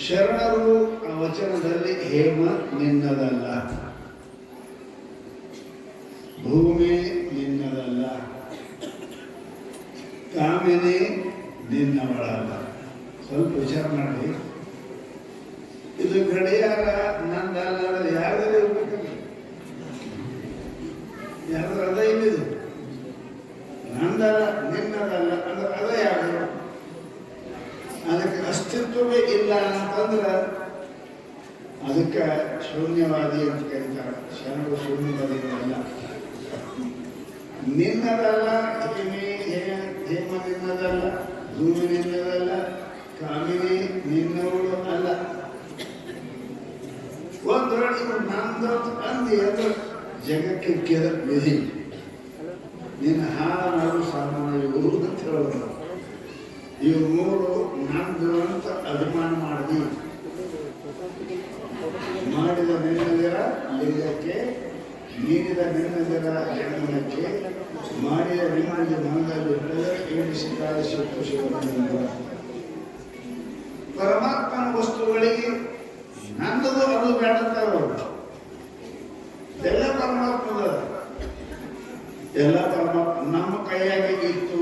ಶರಣರು ಆ ವಚನದಲ್ಲಿ ಹೇಮ ನಿನ್ನದಲ್ಲ, ಭೂಮಿ ನಿನ್ನದಲ್ಲ, ಕಾಮಿನಿ ನಿನ್ನವಳಲ್ಲ. ಸ್ವಲ್ಪ ವಿಚಾರ ಮಾಡಿ. ಇದು ಗಡಿಯಾರ ನಂದಲ್ಲ, ಯಾವ್ದಾರು ಇರ್ಬೇಕಲ್ಲ, ಯಾವ್ದು ಅದ ಇಲ್ಲಿದು ನಂದಲ್ಲ ನಿನ್ನದಲ್ಲ ಅಂದ್ರೆ ಅದ ಯಾವುದು? ಅದಕ್ಕೆ ಅಸ್ತಿತ್ವವೇ ಇಲ್ಲ ಅಂತಂದ್ರೆ ಅದಕ್ಕೆ ಶೂನ್ಯವಾದಿ ಅಂತ ಕರೀತಾರೆ. ಶರಣರು ಶೂನ್ಯವಾದಿಗಳಲ್ಲ. ನಿನ್ನದಲ್ಲ, ಹೇಮ ನಿನ್ನದಲ್ಲ, ಭೂಮಿ ನಿನ್ನದಲ್ಲ, ಕಾಮಿನಿ ನಿನ್ನವಳು ಅಲ್ಲ. ಒಂದು ನಂದು ಅಂದಿ ಅದು ಜಗಕ್ಕೆ ಕೆಲ ವಿಧಿ. ನಿನ್ನ ಹಾಳ ಮಾಡು ಸಾಮಾನ್ಯ ಇವರು ಅಂತ ಹೇಳೋದು. ಇವು ಮೂರು ನಂದು ಅಂತ ಅಭಿಮಾನ ಮಾಡಿದ ನಿನ್ನದರ ಲಿಂಗಕ್ಕೆ, ನೀಡಿದ ನಿನ್ನದರ ಜಗನಕ್ಕೆ, ಮಾಡಿದ ನಿಮ್ಮಲ್ಲಿ ಮನದಲ್ಲಿ ಏಳಿಸಿದಾಗ ಶಿವತ್ತು ಶಿವನಿಂದ. ಪರಮಾತ್ಮನ ವಸ್ತುಗಳಿಗೆ ನಂದದು ಅದು ಬೇಡಂತಾರ. ಎಲ್ಲ ಪರಮಾತ್ಮದ, ಎಲ್ಲ ಪರಮಾತ್ಮ ನಮ್ಮ ಕೈಯಾಗಿ ಇತ್ತು.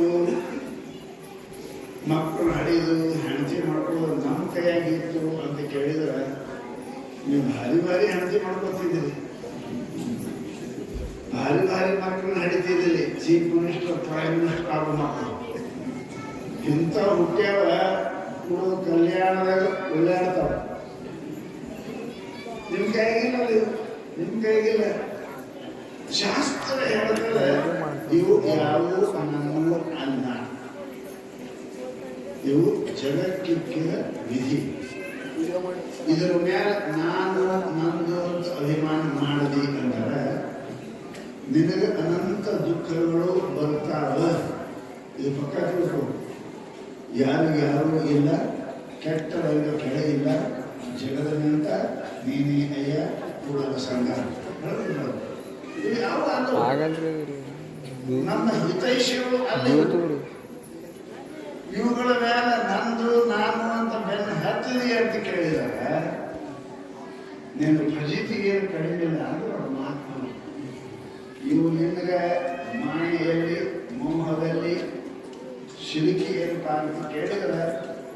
ಮಕ್ಕಳು ಹಡಿದು ಹೆಂಡತಿ ಮಾಡ್ಕೊಳ್ಳೋದು ನಮ್ಮ ಕೈಯಾಗಿ ಇತ್ತು ಅಂತ ಕೇಳಿದ್ರೆ ನೀವು ಭಾರಿ ಭಾರಿ ಹೆಂಡತಿ ಮಾಡ್ಕೊತಿದ್ದೀರಿ, ಭಾರಿ ಭಾರಿ ಮಕ್ಕಳನ್ನ ಹಡಿತಿದ್ದೀರಿ. ಚೀಫ್ ಮಿನಿಸ್ಟರ್, ಪ್ರೈಮ್ ಮಿನಿಸ್ಟರ್ ಆಗೋ ಮಕ್ಕಳು ಇಂಥ ಹುಟ್ಟ್ಯಾವ ಕೂಡ ಕಲ್ಯಾಣದಾಗ ಓಡಾಡ್ತಾವ. ನಿಮ್ಮ ಕೈಗಿಲ್ಲ, ನಿಮ್ಮ ಕೈಗಿಲ್ಲ. ಶಾಸ್ತ್ರ ಹೇಳ್ತಾರೆ ಇವು ಯಾವುವು ನಮ್ಮ ಅಲ್ಲ, ಇವು ಜಗಕ್ಕಿಕ್ಕಿದ ವಿಧಿ. ಇದರ ಮೇಲೆ ನಾನು ನಂದು ಅಭಿಮಾನ ಮಾಡದಿ ಅಂದರೆ ನಿನಗೆ ಅನಂತ ದುಃಖಗಳು ಬರ್ತಾವ. ಇದು ಪಕ್ಕ ತಿಳ್ಕೊ. ಯಾರಿಗೂ ಯಾರೂ ಇಲ್ಲ, ಕೆಟ್ಟ ರೈಲು ಕೆಳ ಇಲ್ಲ, ಜಗದ ನಿಂತ ನೀನೇ ಅಯ್ಯ ಕೂಡಲ ಸಂಘ. ಇದು ಯಾವ ನಮ್ಮ ಹಿತೈಷಿಗಳು ಅಲ್ಲ. ಇವುಗಳ ಮೇಲೆ ನಂದು ನಾನು ಅಂತ ಬೆನ್ನು ಹತ್ತಿದೆ ಅಂತ ಕೇಳಿದಾಗ ನೀನು ಪ್ರಜಿತಿಗೆ ಕಡಿಮೆ ಇಲ್ಲ ಅಂದ್ರೆ ಮಾತು. ಇವು ನಿನಗೆ ಮಾಯೆಯಲ್ಲಿ, ಮೋಹದಲ್ಲಿ ಶಿಲಿಕಿ ಏನಪ್ಪ ಅಂತ ಕೇಳಿದರೆ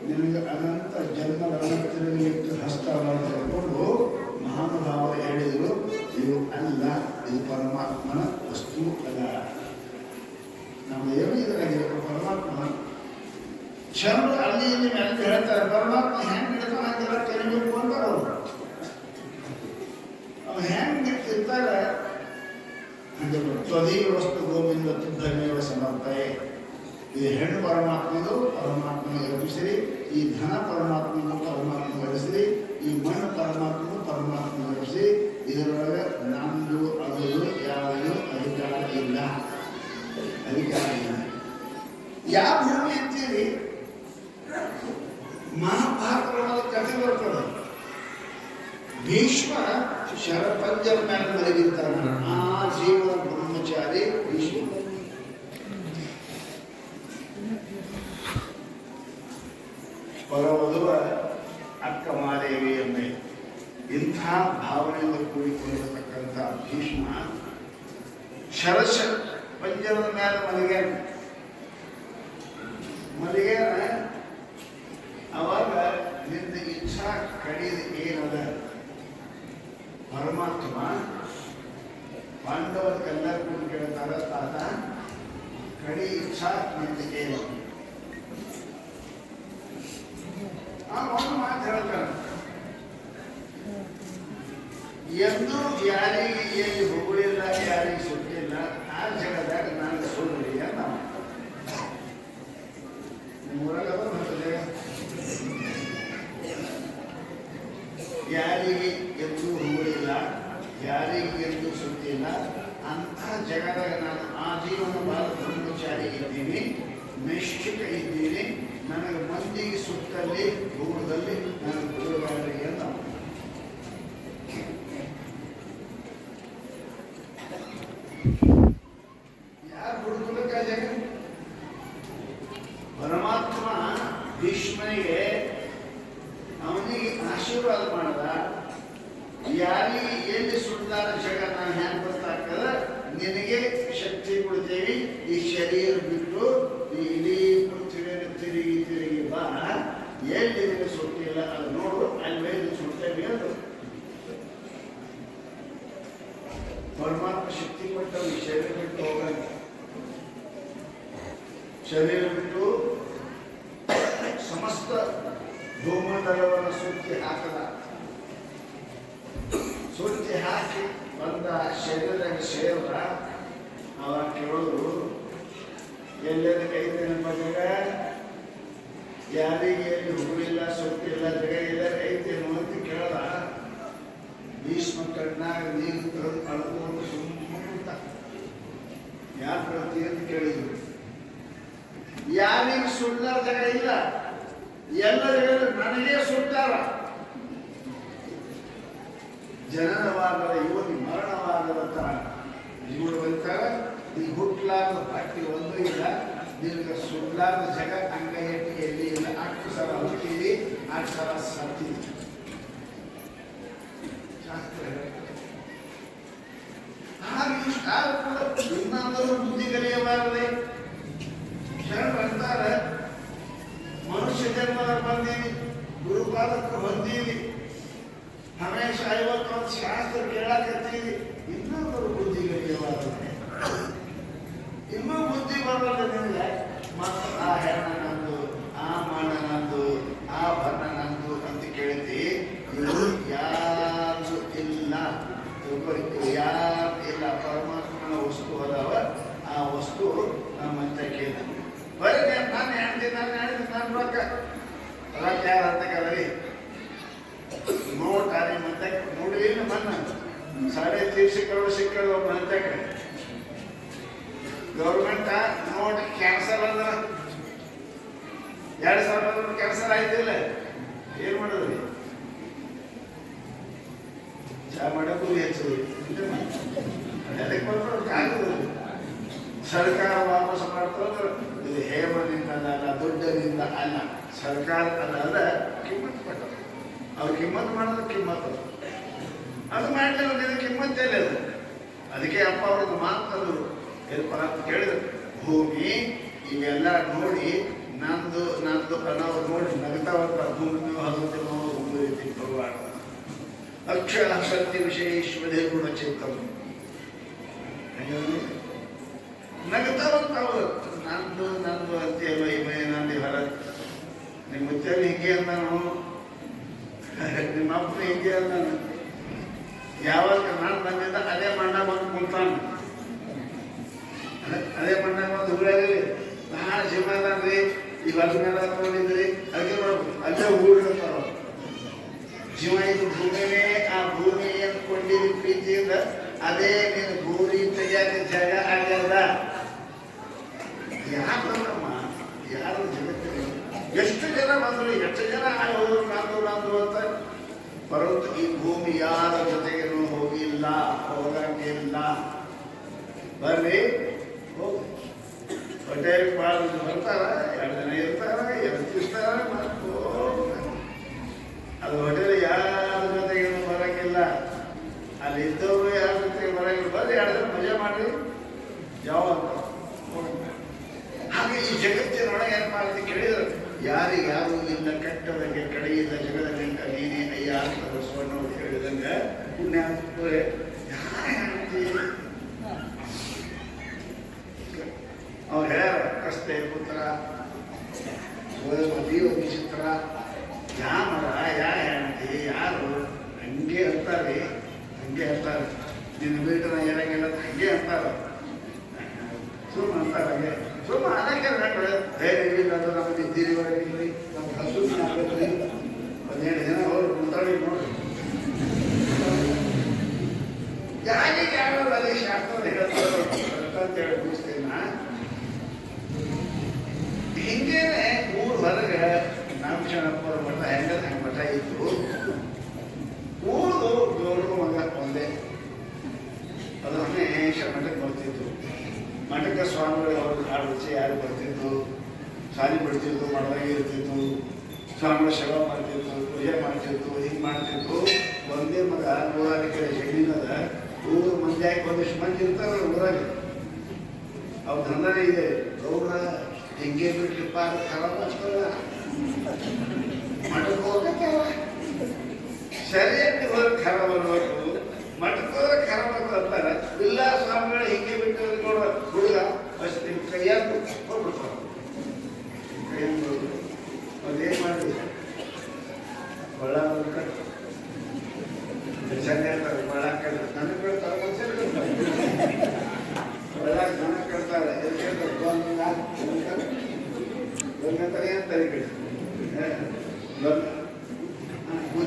ನಿನಗೆ ಅನಂತ ಜನ್ಮಗಳನ್ನು ತಿರುಗಲಿಕ್ಕೆ ಹಸ್ತವನ್ನು ತೆಗೆದುಕೊಂಡು ಮಹಾನುಭಾವ ಹೇಳಿದರು ಇವು ಅಲ್ಲ, ಇದು ಪರಮಾತ್ಮನ ವಸ್ತು ಅಲ್ಲ. ನಾವು ಏನು ಇದರಾಗಿರೋ ಪರಮಾತ್ಮ ಶರಣರು ಅಲ್ಲಿ ಇಲ್ಲಿ ಮೇಲೆ ಹೇಳ್ತಾರೆ. ಪರಮಾತ್ಮ ಹೆಂಗ್ ಹಿಡ್ತಾನೆ ಹಂಗೆಲ್ಲ ಕಲಿಬೇಕು ಅಂತಾರೆ ಅವರು. ಅವ್ರು ಹೆಂಗ್ ಇರ್ತಾರೆ ಹಂಗೆ ತ್ವದೀಯ ವಸ್ತು ಗೋವಿಂದ ತುದ್ದಮೇವ ಸಮರ್ಪಯೆ. ಇದು ಹೆಣ್ಣು ಪರಮಾತ್ಮದು ಪರಮಾತ್ಮನಿಗೆ ಅರ್ಪಿಸಿರಿ, ಈ ಧನ ಪರಮಾತ್ಮನು ಪರಮಾತ್ಮನಿಗೆ ಅರ್ಪಿಸಿರಿ, ಈ ಮಣ್ಣು ಪರಮಾತ್ಮನು ಪರಮಾತ್ಮನಿಗೆ ಅರ್ಪಿಸಿ. ಇದರೊಳಗೆ ನಮ್ದು ಅದು ಯಾವುದು ಅಧಿಕಾರ ಇಲ್ಲ, ಅಧಿಕಾರ ಇಲ್ಲ. ಯಾವ ಭೂಮಿ ಅಂತೀರಿ? ಮಹಾಭಾರತದ ಕಥೆ ಬರ್ತದೆ. ಭೀಷ್ಮ ಶರಪಂಜರ ಮೇಲೆ ಮಲಗಿರ್ತಾನೆ. ಆ ಜೀವನ ಬ್ರಹ್ಮಚಾರಿ ಭೀಷ್ಮ. ಪರವಧುವ ಅಕ್ಕ ಮಾದೇವಿ ಎಂಬೆ ಇಂಥ ಭಾವನೆಯಿಂದ ಕೂಡಿಕೊಂಡಿರತಕ್ಕಂಥ ಭೀಷ್ಮ ಶರಶ ಪಂಜರದ ಮೇಲೆ ಮಲಗ್ಯಾನ. ಅವಾಗ ನಿಂದ ಇಚ್ಛಾ ಕಡಿದ ಏನದ? ಪರಮಾತ್ಮ ಪಾಂಡವರ ಕಲ್ಯಾಣ ಕೂಡ ಕೇಳ್ತಾರ, ತಾತ ಕಡಿ ಇಚ್ಛಾ ನಿಂದ ಏನು? ಒಂದು ಮಾತು ಹೇಳ್ತಾನೆ, ಎಂದು ಯಾರಿಗೆ ಏನು ಹೊಗಳಿಲ್ಲ, ಯಾರಿಗೆ ಸುಟ್ಟಿಲ್ಲ, ಆ ಜಗದಾಗ ನಾನು ಸುಳ್ಳಿ ಅಂತ ಯಾರಿಗೆ ಎಂದು ಹೊಗಳಿಲ್ಲ, ಯಾರಿಗೆ ಎಂದು ಸುಟ್ಟಿಲ್ಲ, ಅಂಥ ಜಗದಾಗ ನಾನು ಆಜೀವನ ಬಾಲ ಬ್ರಹ್ಮಚಾರಿ ಇದ್ದೀನಿ, ನೈಷ್ಠಿಕ ಇದ್ದೀನಿ. ನನಗೆ ಮಂದಿಗೆ ಸುತ್ತಲ್ಲಿ ದೂರದಲ್ಲಿ ನನಗೆ ಕೊಡಬೇಡ್ರಿ ಅಂತ. ಯಾರು ಹುಡುಗಲಕ್ಕ ಜಗ? ಪರಮಾತ್ಮ ಭೀಷ್ಮನಿಗೆ ಅವನಿಗೆ ಎಲ್ಲಿ ನಿನಗೆ ಸುಟ್ಟಿ ಇಲ್ಲ ಅದು ನೋಡು, ಅಲ್ಲಿ ಮೇಲೆ ಸುಡ್ತೇವೆ ಅದು. ಪರಮಾತ್ಮ ಶಕ್ತಿ ಕೊಟ್ಟ ಶರೀರ ಬಿಟ್ಟು ಹೋಗಲ್ಲ. ಶರೀರ ಬಿಟ್ಟು ಸಮಸ್ತ ಭೂಮಂಡಲವನ್ನು ಸುತ್ತಿ ಹಾಕಲ್ಲ. ಸುತ್ತಿ ಹಾಕಿ ಬಂದ ಶರೀರದಾಗ ಸೇರಿದ ಅವ ಕೇಳೋದು, ಎಲ್ಲೆಲ್ಲ ಕೈತೆ ನಮ್ಮ ಜಗ, ಯಾರಿಗೆ ಎಲ್ಲಿ ಹೂವಿಲ್ಲ ಸುತ್ತಿಲ್ಲ ಜಗ ಇಲ್ಲ ಕೈತೇನು ಅಂತ ಕೇಳದ. ಭೀಷ್ಮ ಕಣ್ಣಾಗ ನೀರು ತೆಗೆದು ಕಳ್ಕೊಂಡು ಸುಮ್ಮನೆ ಯಾಕೆ ಹೇಳ್ತೀವಿ ಅಂತ ಕೇಳಿದ್ರು. ಯಾರಿಗೆ ಸುಳ್ಳಾರ ಜಾಗ ಇಲ್ಲ, ಎಲ್ಲರಿಗೂ ನನಗೇ ಸುಟ್ಟಾರ. ಜನನವಾಗದ ಯೋಗಿ ಮರಣವಾಗದ ತರ ಇವರು ಬಂತಾರ. ಈ ಹುಟ್ಲಾರದ ಪಾರ್ಟಿ ಒಂದು ಇಲ್ಲ, ನಿನಗೆ ಸುಳ್ಳಾರದ ಜಗ ಅಂಗ ಎಲ್ಲಿ ಇಲ್ಲ. 8 ಸಲ ಹುಟ್ಟಿವಿ, 8 ಸಲ ಸತ್ತೀವಿ. ಹಾಗೆ ಇಷ್ಟಾದ್ರೂ ಕೂಡ ಇನ್ನೊಂದರೂ ಬುದ್ಧಿ ಕಲಿಯಬಾರದೆ. ಶರಣ ಅಂತಾರೆ, ಮನುಷ್ಯ ಜನ್ಮದ ಬಂದೀವಿ, ಗುರುಪಾದಕ್ಕೆ ಹೊಂದೀವಿ, ಹಮೇಶ 50 ವರ್ಷ ಶಾಸ್ತ್ರ ಕೇಳಾಕತ್ತೀವಿ. ಇನ್ನೊಂದರೂ ಬುದ್ಧಿ ಕಲಿಯಬಾರದೆ. ಇನ್ನೂ ಬುದ್ಧಿ ಬರಲ್ಲ ನಿಮಗೆ. ಮತ್ತು ಆ ಹೆಣ್ಣ ನಂದು, ಆ ಮಾಣ ನಂದು, ಆ ಬಣ್ಣ ನಂದು ಅಂತ ಕೇಳಿದ್ವಿ. ಇವರು ಯಾರು ಇಲ್ಲ, ಯಾರು ಇಲ್ಲ. ಪರಮಾತ್ಮನ ವಸ್ತು ಅದಾವ, ಆ ವಸ್ತು ನಮ್ಮಂತ ಕೇಳ. ಬರೀ ನಾನು ಹೇಳ್ತೀನಿ, ನಾನು ರೊಕ್ಕ ಯಾರು ಅಂತ ಕಲರಿ ನೋಟಾರಿ ಮತ್ತೆ ನೋಡಿ ಮನ್ನ 3.5 ಕರೋड़ ಸಿಕ್ಕಳು ಅಂತ ಗೌರ್ಮೆಂಟ್ ನೋಟ್ ಕ್ಯಾನ್ಸಲ್ ಅಂದ್ರೆ 2,000 ಕ್ಯಾನ್ಸಲ್ ಆಯ್ತಿಲ್ಲ. ಏನ್ ಮಾಡೋದ್ರಿ? ಚಾ ಮಾಡಕ್ಕೂ ಹೆಚ್ಚು ಅದಕ್ಕೆ ಆಗುದು. ಸರ್ಕಾರ ವಾಪಸ್ ಮಾಡ್ತಾರೆ. ಇದು ಹೇಮದಿಂದ ಅಲ್ಲ, ದುಡ್ಡದಿಂದ ಅಲ್ಲ, ಸರ್ಕಾರ ಅಲ್ಲ, ಕಿಮ್ಮತ್ ಪಟ್ಟ. ಅವ್ರು ಕಿಮ್ಮತ್ ಮಾಡೋದು ಕಿಮ್ಮತ್ತು. ಅದು ಮಾಡಲಿಲ್ಲ, ನಿನ್ನ ಕಿಮ್ಮತ್ತೇಲೆ ಅದು. ಅದಕ್ಕೆ ಅಪ್ಪ ಅವ್ರದ್ದು ಮಾತಂದ್ರು ಏನಪ್ಪ ಅಂತ ಕೇಳಿದ್ರು, ಭೂಮಿ ಇವೆಲ್ಲ ನೋಡಿ ನಂದು ನಂದು ಅನ್ನೋರು ನೋಡಿ ನಗ್ತಾವಂತ. ಭೂಮಿ ಹಲವು ಒಂದು ರೀತಿ ಭಗವಾನ್ ಅಕ್ಷರ ಸತ್ಯ ವಿಶೇಷವೇ ಗುಣ ಚಿತ್ತಂ ನಗ್ತಾವಂತ ಅವರು. ನಂದು ನಂದು ಅಂತೆಲ್ಲ ಇವೇ ನಂದು ಹೊರ. ನಿಮ್ಮ ಮುತ್ತಲ್ಲಿ ಹಿಂಗೆ ಅಂದಾನು, ನಿಮ್ಮ ಅಪ್ಪ ಹಿಂಗೆ ಅಂದಾನು. ಯಾವಾಗ ನಾನು ನನ್ನಿಂದ ಅದೇ ಮಣ್ಣ ಬಂದು ಕುಂತಾನು, ಅದೇ ಮಣ್ಣ ಬಂದು ಹುಡುಗರಿ ನಾನು ಜೀವನದಾನ್ರಿ ಈ ಹೊಲ ಮೇಲೆ ತಗೊಂಡಿದ್ರಿ. ಅದಕ್ಕೆ ಮಾಡ್ಬೇಕು, ಅಲ್ಲೇ ಊರಿರ್ತಾರ. ಜೀವ ಇದು ಭೂಮಿನೇ, ಆ ಭೂಮಿ ಅಂದ್ಕೊಂಡಿರಿ ಪ್ರೀತಿಯಿಂದ. ಅದೇ ನೀನು ಭೂಮಿ ತೆಗಿಯಾಕ ಜಾಗ ಆಗ್ಯದ. ಯಾಕಂದ್ರಮ್ಮ ಯಾರು ಜಗತ್ತಿನ ಎಷ್ಟು ಜನ ಬಂದ್ರು, ಎಷ್ಟು ಜನ ಹೋದ್ರು ನಂದು ಅಂತ. ಪರಂತು ಈ ಭೂಮಿ ಯಾರ ಜೊತೆಗೇನು ಹೋಗಿಲ್ಲ, ಹೋಗಂಗಿಲ್ಲ. ಬರ್ರಿ ಹೋಗಿ ಹೋಟೆಲ್ ಭಾಳ ಬರ್ತಾರ, 2 ಜನ ಇರ್ತಾರ, ಎತ್ತಿರ್ತಾರ. ಅದು ಹೋಟೆಲ್ ಯಾರ ಜೊತೆಗೇನು ಬರಂಗಿಲ್ಲ. ಅಲ್ಲಿ ಇದ್ದವರು ಯಾರ ಜೊತೆಗೆ ಬರಂಗಿಲ್ಲ. ಬರ್ರಿ 2 ಜನ ಮಜಾ ಮಾಡ್ರಿ ಯಾವ ಅಂತ. ಹಾಗೆ ಈ ಜಗತ್ತಿನೊಳಗೆ ಏನು ಮಾಡ್ತಿ ಕೇಳಿದ್ರು, ಯಾರಿಗ್ಯಾರು ಇಲ್ಲ, ಕೆಟ್ಟದಂಗೆ ಕಡೆಯಿಲ್ಲ, ಜಗದಲ್ಲಿ ನೀನೇ ಅಯ್ಯ ಅಂತ ಬಸವಣ್ಣವ್ರು ಹೇಳಿದಂಗೆ ಪುಣ್ಯಾತ್ಮರೇ ಅವ್ರು ಹೇಳ್ಯಾರ. ಕಷ್ಟೇ ಪುತ್ರ ಜೀವ ವಿಚಿತ್ರ, ಯಾಮರ ಯಾ ಹೆಂಡತಿ ಯಾರು ಹಂಗೆ ಅಂತಾರೆ, ಹಂಗೆ ಅಂತಾರೆ. ನಿನ್ನ ಬೀಟನ ಇರಂಗಿಲ್ಲ ಹಂಗೆ ಅಂತಾರೆ. ಸುಮ್ಮ ಅಂತಾರೆ ಹಂಗೆ. ಸುಮ್ಮ ಅದಕ್ಕೆ ಧೈರ್ಯ ಇಲ್ಲ ಅದು ನಮಗೆ ಇದ್ದೀರಿವರೆಗಿಲ್ಲ, ನಮ್ಗೆ ಹಸು ಆಗದ್ರಿ. 17 ಜನ ಅವ್ರು ಮಾತಾಡಿ ನೋಡ್ರಿ. ಯಾರಿಗೆ ಯಾರು ಅಲ್ಲಿ ಶಾಸ್ತ್ರ ಹೇಳ್ತಾರೆ ಮುಗಿಸ್ತೇನೆ. ಹಿಂಗೇನೆ ಊರ್ ಹೊರಗೆ ನಮ್ಮ ಶರಣಪ್ಪರ ಮಠ ಹೆಂಗ ಹಂಗೆ ಮಠ ಇತ್ತು. ಊರು ದೇವ್ರಿಗೂ ಮಗ ಒಂದೇ. ಅದನ್ನೇ ಮಠಕ್ಕೆ ಬರ್ತಿತ್ತು. ಮಠಕ್ಕೆ ಸ್ವಾಮಿಗಳು ಅವ್ರಿಗೆ ಹಾಡು ರುಚಿ ಯಾರು ಬರ್ತಿತ್ತು, ಸಾಲಿ ಬಿಡ್ತಿತ್ತು, ಮಠದಾಗ ಇರ್ತಿತ್ತು, ಸ್ವಾಮಿಗಳು ಸೇವಾ ಮಾಡ್ತಿತ್ತು, ಪೂಜೆ ಮಾಡ್ತಿತ್ತು, ಹಿಂಗೆ ಮಾಡ್ತಿತ್ತು. ಒಂದೇ ಮಗ 100 ಎಕರೆ ಜಮೀನದ. ಊರು ಮಂದ್ಯಾಕೆ ಒಂದಿಷ್ಟು ಮಂದಿ ಇರ್ತಾರೆ ಊರಾಗ. ಅವ್ರ ದಂಧನೇ ಇದೆ. ಗೌಡ್ರ ಹಿಂಗೆ ಬಿಟ್ಲಿಪ್ಪ ಖರಾಬ್ ಆಗ್ತದ.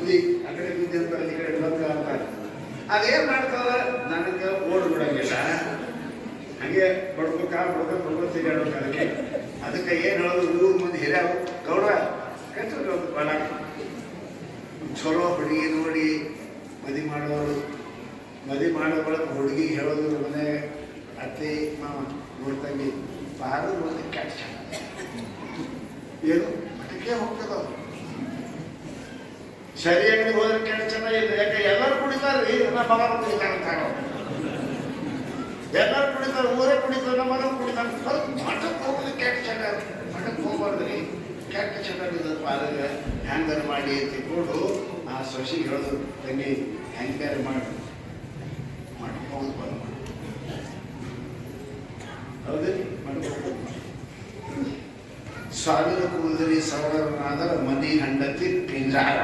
ಬುದ್ಧಿ ಆ ಕಡೆ ಬುದ್ಧಿ ಅಂತಾರೆ, ಈ ಕಡೆ ಬಂದ ಅಂತಾರೆ. ಅದೇನ್ ಮಾಡ್ತಾರ, ನನಗೆ ಓಡ್ ಬಿಡಂಗಿಲ್ಲ, ಹಂಗೆ ಬಡ್ಬೇಕು ತಿರುಗಾಡೋಕೆ. ಅದಕ್ಕೆ ಏನ್ ಹೇಳೋದು, ಊರ್ ಮುಂದೆ ಹಿರಿಯ ಗೌಡ ಕಚ್ಚೋದು ಬಲ ಚಲೋ ಹುಡುಗಿ ನೋಡಿ ಮದಿ ಮಾಡೋರು. ಮದಿ ಮಾಡೋ ಬಳಕ ಹುಡುಗಿ ಹೇಳೋದು ಮನೆ ಅತ್ತೆ ಮಾವ ನೋಡ್ತಂಗಿ ಪಾರು ನೋಡಿ ಕೆಟ್ಟ ಏನು ಮಠಕ್ಕೆ ಹೋಗ್ತದ. ಸರಿ ಅಂಗಡಿಗೆ ಹೋದ್ರೆ ಕೆಟ್ಟ ಚೆನ್ನಾಗಿಲ್ಲ, ಯಾಕೆ ಎಲ್ಲರೂ ಕುಡಿತಾರ್ರಿ, ನಮ್ಮ ಮಗ ಕುಡಿತಾರಂತ, ಎಲ್ಲರೂ ಕುಡಿತಾರೆ, ಊರೇ ಕುಡಿತಾರೆ, ನಮ್ಮ ಮಗ ಕುಡಿತಾರೆ. ಮಠಕ್ಕೆ ಹೋಗೋದು ಕೆಟ್ಟ ಚೆನ್ನಾಗಿ, ಮಠಕ್ಕೆ ಹೋಗ್ಬಾರ್ದ್ರಿ, ಕೆಟ್ಟ ಚೆನ್ನಾಗಿದ್ದ ಪಾಲಿಗೆ ಹ್ಯಾಂಗಾರ ಮಾಡಿ ತಿಳ್ಕೊಂಡು ಆ ಸೊಸಿಗೆ ಹೇಳೋದು, ತಂಗಿ ಹ್ಯಾಂಗಾರ ಮಾಡಿ ಮಠಕ್ಕೆ ಹೋಗೋದು ಬಂದು ಮಾಡಿ, ಹೌದು ಮಠಕ್ಕೆ ಹೋಗೋದು. ಸಾವಿರ ಕೂದಲಿ ಸವರನಾದರ ಮನಿ ಹಂಡತಿ ಪಿಂಜಾರ.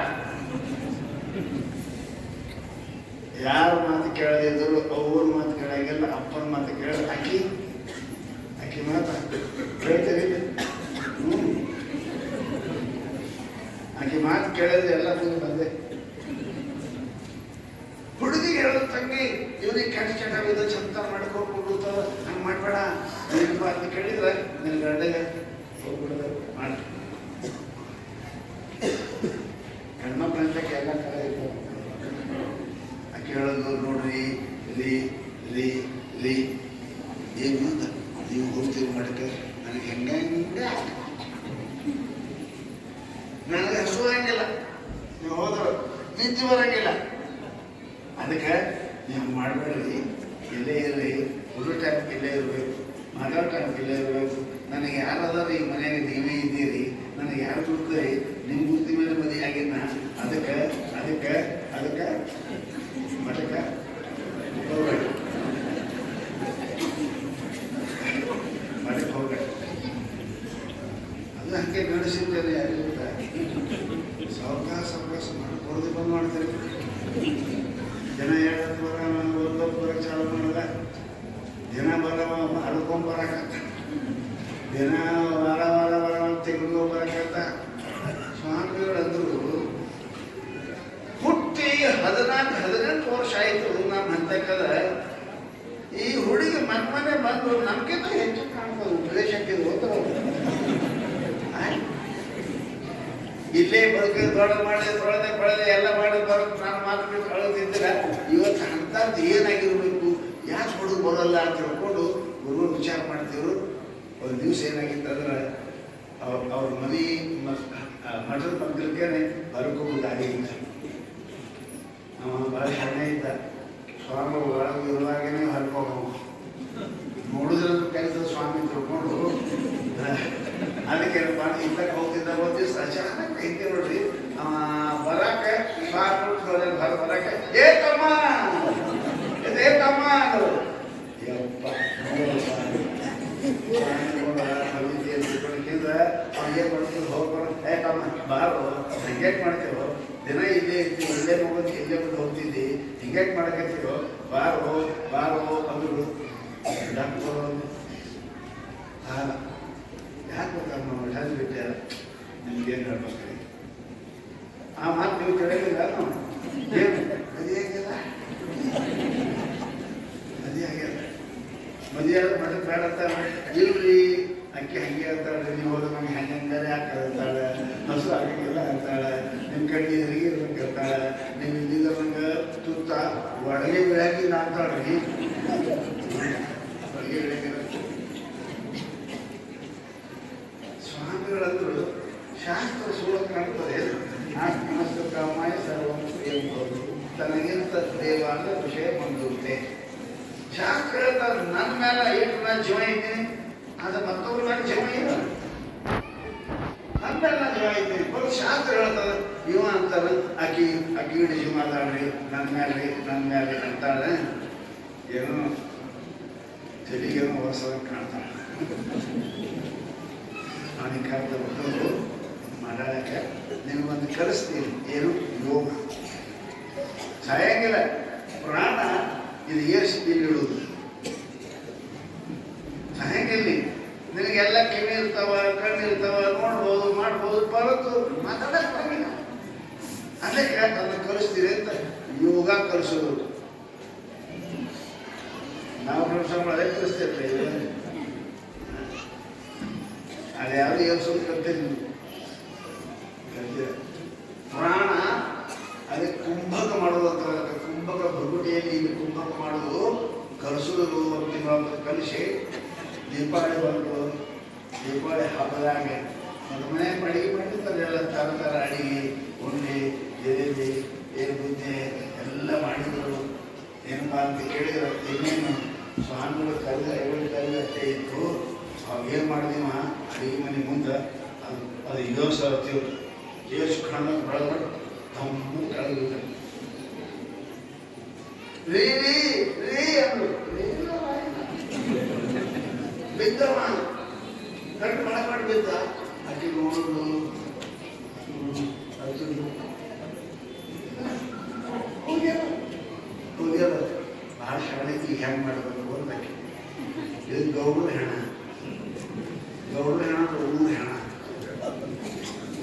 ಯಾರ ಮಾತು ಕೇಳದಿದ್ರು ಅವ್ರ ಮಾತು ಕೇಳಂಗಿಲ್ಲ, ಅಪ್ಪನ ಮಾತು ಕೇಳ ಅಕ್ಕಿ ಮಾತು ಕೇಳ್ತೀರಿ. ಆಕೆ ಮಾತು ಕೇಳಿದ್ರೆ ಎಲ್ಲ ಬಂದೆ. ಹುಡುಗಿಗೆ ಹೇಳೋದು, ತಂಗಿ ಇವನಿಗೆ ಕೆಟ್ಟ ಚಟ ಚಂತ ಮಾಡ್ಕೊಂಡು ಹಂಗೆ ಮಾಡ್ಬೇಡ, ಅಂತ ಕೇಳಿದ್ರೆ ನಿನ್ನ ಗಂಡಗೆ ಹೋಗ್ಬಿಡೋದು ಮಾಡಿ. ಹೆಣ್ಮಕ್ಳಂತಕ್ಕೆ ಎಲ್ಲ ಕಡೆ ಇರ್ತಾರೆ. ಆಕೆ ಹೇಳೋದು, ನೋಡ್ರಿ ಇಲ್ಲಿ ಇಲ್ಲಿ ಇಲ್ಲಿ ಏನು ಅಂತ ನೀವು ಹೋಗ್ತೀವಿ ಮಾಡಕ್ಕೆ, ನನಗೆ ಹೆಂಗೆ ನನಗೆ ಹಸುವಂಗಿಲ್ಲ, ನೀವು ಹೋದ್ರು ನಿಂತು ಬರಂಗಿಲ್ಲ. ಅದಕ್ಕೆ ನೀವು ಮಾಡಬೇಡ್ರಿ, ಇಲ್ಲೇ ಇರ್ರಿ, ಹುಡುಗ ಟೈಮ್ ಇಲ್ಲೇ ಇರಬೇಕು, ಮಗಳ ಟೈಮ್ ಇಲ್ಲೇ ಇರಬೇಕು. ನನಗೆ ಯಾರಾದ್ರೂ ಈ ಮನೆಯಾಗ ನೀವೇ ಇದ್ದೀರಿ, ನನಗೆ ಯಾರು ದುಡ್ಕರಿ, ನಿಮ್ಮ ಬುದ್ಧಿ ಮೇಲೆ ಮದುವೆ ಆಗಿನ. ಅದಕ್ಕೆ ಅದಕ್ಕೆ ಅದಕ್ಕೆ ಮಠಕ್ಕೆ ಹೋಗ್ಬೇಡಿ, ಮಠಕ್ಕೆ ಹೋಗ್ಬೇಡಿ. ಅದು ಹಂಗೆ ನಡೆಸಿದ್ದೇನೆ. ಯಾರಿಗಿಂತ ಸಾವಕಾಶ ಮಾಡಿ ಬಂದು ಮಾಡ್ತಾರೆ. ಜನ ಹೇಳತ್ ಬರ ಓದೋದು ಬರಕ್ಕೆ ಚಾಲು ಮಾಡಲ್ಲ, ದಿನ ಹಡ್ಕೊಂಬರಕತ್ತ, ದಿನ ವಾರ ತಿಂಗಳು ಬರಕತ್ತ. ಸ್ವಾಮಿಗಳಂದ್ರು ಹುಟ್ಟಿ 14-18 ವರ್ಷ ಆಯ್ತು ನಮ್ಮ ಹಂತಕ್ಕದ. ಈ ಹುಡುಗಿ ಮನೆ ಬಂದು ನಮ್ಗಿಂತ ಹೆಚ್ಚು ಕಾಣ್ಬೋದು, ಉಪದೇಶಕ್ಕೆ ಹೋದ್ರು. ಇಲ್ಲೇ ಬದುಕಿ ದೊಡ್ಡ ಮಾಡಿ ತೊಳೆದೆ ಎಲ್ಲ ಮಾಡಿ ಬರೋದು ನಾನು ಮಾತು ಕಳೋದಿದ್ದಿಲ್ಲ. ಇವತ್ತು ಅಂಥದ್ದು ಏನಾಗಿರ್ಬೇಕು, ಯಾಕೆ ಹುಡುಗ ಬರೋಲ್ಲ ಅಂತ ಹೇಳ್ಕೊಂಡು ಗುರು ವಿಚಾರ ಮಾಡ್ತಿದ್ರು. ಒಂದು ದಿವಸ ಏನಾಗಿತ್ತಂದ್ರೆ ಅವ್ರ ಮನೆ ಮಠದ ಮಕ್ಕಳಿಗೆ ಬರ್ಕೋಬೋದು ಆಗಿಲ್ಲ. ಭಾಳ ಸಣ್ಣ ಇದ್ದ, ಸ್ವಾಮಿ ಒಳಗೆ ಇರುವಾಗನೇ ಹರ್ಕೋಬಹುದು. ನೋಡಿದ್ರಂತ ಕೆಲಸ ಸ್ವಾಮಿ ತಿಳ್ಕೊಂಡು ಅದಕ್ಕೆ ಇದ್ದಕ್ಕೆ ಹೋಗ್ತಿದ್ದ ಒಂದು ದಿವಸ ಅಚಾನಕ್ ಐತೆ ನೋಡ್ರಿ, ಬರಾಕ ಬರಾಕ ಏ ತಮ್ಮ ಯಪ್ಪ ಏನ್ ಮಾಡ್ತೀವಿ, ಹೋಗ್ಬಾರ ಏ ತಮ್ಮ ಬಾರು, ಹಂಗ್ಯಾಕೆ ಮಾಡ್ತೇವೋ, ದಿನ ಇಲ್ಲೇ ಇರ್ತೀವಿ, ಇಲ್ಲೇ ಹೋಗೋದು ಇಲ್ಲೇ ಬಂದು ಹೋಗ್ತಿದ್ದಿ, ಹಿಂಗ್ಯಾಕೆ ಮಾಡಕತ್ತೀವೋ, ಬಾರೋ ಅಂದ್ರು. ಡಾಕ್ಟರ್ ಯಾಕೆ ಗೊತ್ತಾಗ ನಾವು ಜಾಸ್ತಿ ಬಿಟ್ಟೆ, ನಿಮ್ಗೇನು ಹೇಳ್ಬೇಕು, ಆ ಮಾತು ನೀವು ಕೇಳಿಲ್ಲ. ನಾವು ಏನು ಮದುವೆ ಆಗ್ಯದ ಮಠಕ್ಕೆ ಬೇಡ ಅಂತ ಇಲ್ರಿ, ಅಕ್ಕಿ ಹಂಗೆ ಅಂತಾಳೆ, ನೀವು ಹೋದ್ರೆ ನಮ್ಗೆ ಹಂಗಾರೆ ಯಾಕೆ ಅಂತಾಳೆ, ಹಸು ಆಗಂಗಿಲ್ಲ ಅಂತಾಳೆ, ನಿಮ್ಮ ಕಣ್ಣಿ ಎದುರಿಗೆ ಇರ್ಬೇಕು ಅಂತಾಳೆ, ನೀವು ಇದ್ದಿದ್ದ ನಂಗೆ ತುತ್ತ ಒಳಗೆ ಬೆಳಗಿಲ್ಲ ಅಂತಾಳ್ರಿ. ಒಳಗೆ ಬೆಳಗಿಲ್ಲ ಸ್ವಾಮಿಗಳಂದ್ರು ಶಾಸ್ತ್ರ ಸುಳ್ಳು ಕಾಣ್ತದೆ. ಆತ್ಮಸ್ತಕಮಾಯ ಸರ್ವಂ ಪ್ರಿಯಂಬೋದು ತನಗಿಂತ ದೇವ ಅಂದ್ರೆ ವಿಷಯ ಬಂದಿರುತ್ತೆ. ಶಾಸ್ತ್ರ ಹೇಳ್ತಾರೆ, ನನ್ನ ಮೇಲೆ ಎಷ್ಟು ನಾನು ಜೀವ ಇದ್ದೀನಿ, ಅದು ಮತ್ತೊಬ್ಬರ ಮೇಲೆ ಜೀವ ಇಲ್ಲ, ನನ್ನ ಮೇಲೆ ನಾನು ಜೀವ ಇದ್ದೀನಿ. ಬರೀ ಶಾಸ್ತ್ರ ಹೇಳ್ತದೆ. ಇವ ಅಂತಾರೆ, ಅಕ್ಕಿ ಹಿಡಿ ಜೀವ ಅದಾಳ್ರಿ, ನನ್ನ ಮೇಲೆ ಅಂತಾಳೆ. ಏನೋ ತಲೆಗೇನೋ ಹೊಸದ ಕಾಣ್ತಾಳೆ. ಅವನಿಗೆ ಕರೆದ ಬಿಟ್ಟು ಮಾಡಾಳಕ್ಕೆ ನಿನಗೊಂದು ಕಲಿಸ್ತೀನಿ, ಏನು ಯೋಗ. ಸಾಯಂಗಿಲ್ಲ, ಪ್ರಾಣ ಇದು ಏರ್ಸಿ ಇಲ್ಲಿಡುವುದು ಸಾಯಂಗಿಲ್ಲ. ನಿನಗೆಲ್ಲ ಕಿವಿ ಇರ್ತಾವ, ಕಣ್ಣು ಇರ್ತಾವ, ನೋಡ್ಬೋದು ಮಾಡ್ಬೋದು, ಬರತ್ತು ಮಾತಾಡಕ್ಕೆ ಬರಂಗಿಲ್ಲ. ಅಲ್ಲೇ ಅದಕ್ಕೆ ಅದನ್ನು ಕಲಿಸ್ತೀರಿ ಅಂತ ಯೋಗ ಕಲಿಸೋದು. ನಾವು ಪ್ರೊಫೆಸರ್ ಅದೇ ಕಲಿಸ್ತೇವೆ. ಅದು ಯಾವುದು ಎಲ್ಸೋದು ಕಲ್ತೀರಿ ಪ್ರಾಣ ಅದಕ್ಕೆ ಕುಂಭಕ ಮಾಡೋದು ಅಂತ. ಕುಂಭಕ ಭಗುಟಿಯಲ್ಲಿ ಇದು ಕುಂಭಕ ಮಾಡೋದು ಕಲಿಸೋದು ಅಂತ ಕಲಿಸಿ ದೀಪಾವಳಿ ಬಂದು ದೀಪಾವಳಿ ಹಬ್ಬದಾಗ ಒಂದು ಮನೆ ಅಡಿಗೆ ಮಾಡಿರ್ತಾರೆ. ಎಲ್ಲ ಥರ ಥರ ಅಡಿಗೆ ಉಂಡೆ ಜಲೇಬಿ ಬುದ್ಧಿ ಎಲ್ಲ ಮಾಡಿದರು. ಏನಪ್ಪ ಅಂತ ಕೇಳಿದ್ರೆ ಇನ್ನೇನು ಸ್ವಾಮಿಗಳು ಕರೆದ ಅಷ್ಟೇ ಇತ್ತು. ಅವಾಗೇನು ಮಾಡಿದೀವ ಅಡಿಗೆ ಮನೆ ಮುಂದೆ ಅದು ಇದೋ ಸರ್ತೀವಿ ಎಷ್ಟು ಕಣ್ಣು ಬೆಳೆದ್ಬಿಟ್ಟು ತಮ್ಮ ಕಳೆದ ರೀ ರೀ ರೀ ಅಂದರು. ಬಿದ್ದವ ಕಣ್ಣು ಮಳೆ ಮಾಡಿ ಬಿದ್ದ. ಅಕ್ಕಿ ನೋಡುದು ಹೋಗ್ಯಾರ ಭಾಳ ಶಾಲೆಗೆ ಹೆಂಗೆ ಮಾಡಬೇಕು ಅಂತ. ಇದು ಗೌಡ್ರ ಹೆಣ. ಗೌಡ್ರ ಹೆಣ ಊರ ಹೆಣ.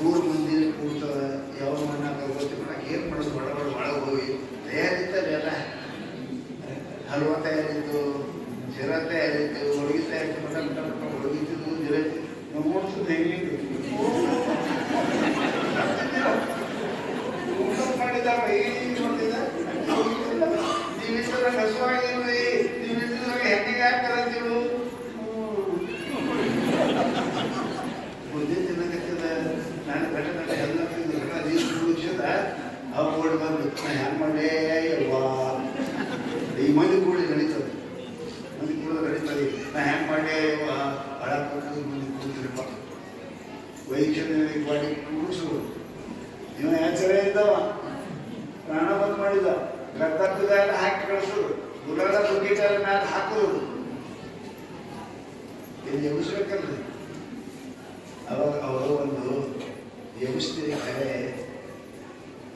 ಊರು ಮಂದಿ ಕೂಡ್ತದ ಯಾವ ಮಣ್ಣಾಗ ಗೊತ್ತಿ ಮಾಡಕ್ಕೆ ಏನು ಮಾಡೋದು. ಬಡ ಬಡ ಒಳಗೆ ಹೋಗಿ ತಯಾರಿತ್ತಲ್ಲ ಎಲ್ಲ ಹಲ್ವಾ ತಯಾರಿತ್ತು, ಶಿರ ತಯಾರಿತ್ತು, ಹೋಳಿಗೆ ತಯಾರಿತ್ತು, ಮಟ ಹೋಳಿಗಿತ್ತು, ಜಿಲೇಬಿ ನಾವು ನೋಡ್ತಿದ್ದು ಹೆಂಗೆ ಊಟ ಮಾಡಿದಾಗ ಏನು ನೋಡ್ತಿದ್ದ. ನೀವಿದ್ರೆ ಹಸುವಾಗಿಲ್ರಿ, ನೀವಿದ್ರೆ ಹೆಣ್ಣಿಗೆ ಹಾಕ್ತಾರಂತೀವಿ. ಬುದ್ಧಿ ತಿನ್ನಕತ್ತದ ನಾನು ಗಟ್ಟ ಗಟ್ಟ ಎಲ್ಲ ನೀರು ಅವು ಓಡಿ ಬಂದು ನಾ ಹೆಂಗೆ ಮಾಡೇ ಅಲ್ವಾ ಈ ಮಂದಿ ಕೂಡಿ ನಡೀತದೆ. ಮಂದಿ ಕೂಡ ನಡೀತದೆ. ನಾ ಹೆಂಗೆ ಮಾಡೇ ಅಲ್ವಾ ಹಳ ಕೊಟ್ಟು ಮಂದಿ ಕೂಡ್ತಿರಪ್ಪ ವೈದ್ಯಕೀಯ ಮಾಡಿ ಕೂಡಿಸೋದು. ಇವ ಎಚ್ಚರ ಇದ್ದವ ಪ್ರಾಣ ಬಂದ್ ಮಾಡಿದ. ರಕ್ತದ ಎಲ್ಲ ಹಾಕಿ ಕಳಿಸೋದು. ಗುಲಾಲ ಬುಗ್ಗಿಟ ಮ್ಯಾಲ ಹಾಕೋದು. ಇಲ್ಲಿ ಎಬ್ಬಿಸ್ಬೇಕಲ್ರಿ. ಅವಾಗ ಅವರು ಒಂದು ಎಬ್ಬಿಸ್ತೀರಿ ಕರೆ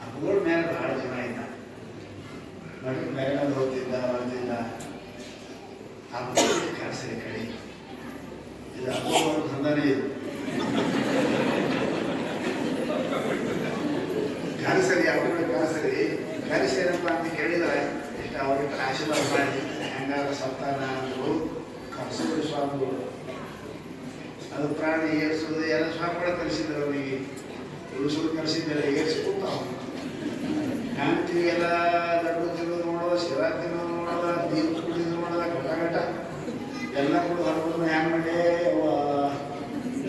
ಹಬ್ಬಗಳ ಮೇಲೆ ಬಹಳ ಜನ ಆಯ್ತ. ಮಠದ ಮೇಲೆ ಹೋಗ್ತಿದ್ದ ಬರ್ತಿದ್ದ. ಹಬ್ಬಗಳಿಗೆ ಕಳಿಸ್ರಿ ಕಡೆ ಇದು ಹಬ್ಬಗಳ ದಂಧನೆ. ಇದು ಕಳಿಸರಿ ಹಬ್ಬಗಳು ಕಳಿಸೇನಪ್ಪ ಅಂತ ಕೇಳಿದ್ರೆ ಎಷ್ಟು ಅವ್ರಿಗೆ ಆಶೀರ್ವಾದ ಮಾಡಿ ಹೆಂಗಾರ ಸತ್ತಾನ ಅಂದರು. ಕಳಿಸೋದು ಸ್ವಾಮಿಗಳು ಅದು ಪ್ರಾಣಿ ಏರ್ಸೋದು ಎಲ್ಲ ಸ್ವಾಮಿಗಳ ಕಲಿಸಿದ್ರು. ಅವರಿಗೆ ಉಳಿಸೋದು ಕಲಿಸಿದ್ದಾರೆ. ಏರ್ಸ್ಕೊತ ಹೆಂಡ್ತಿಗೆಲ್ಲ ದಡ್ಡು ತಿನ್ನೋದು ನೋಡೋದು, ಶಿರಾ ತಿನ್ನೋದು ನೋಡೋದ, ನೀರು ಕುಡಿದು ನೋಡೋದ, ಘಟ ಎಲ್ಲ ಕೂಡ ಹೊರಗೋದು ಹ್ಯಾಂಗ ಮಾಡಿ ಅವ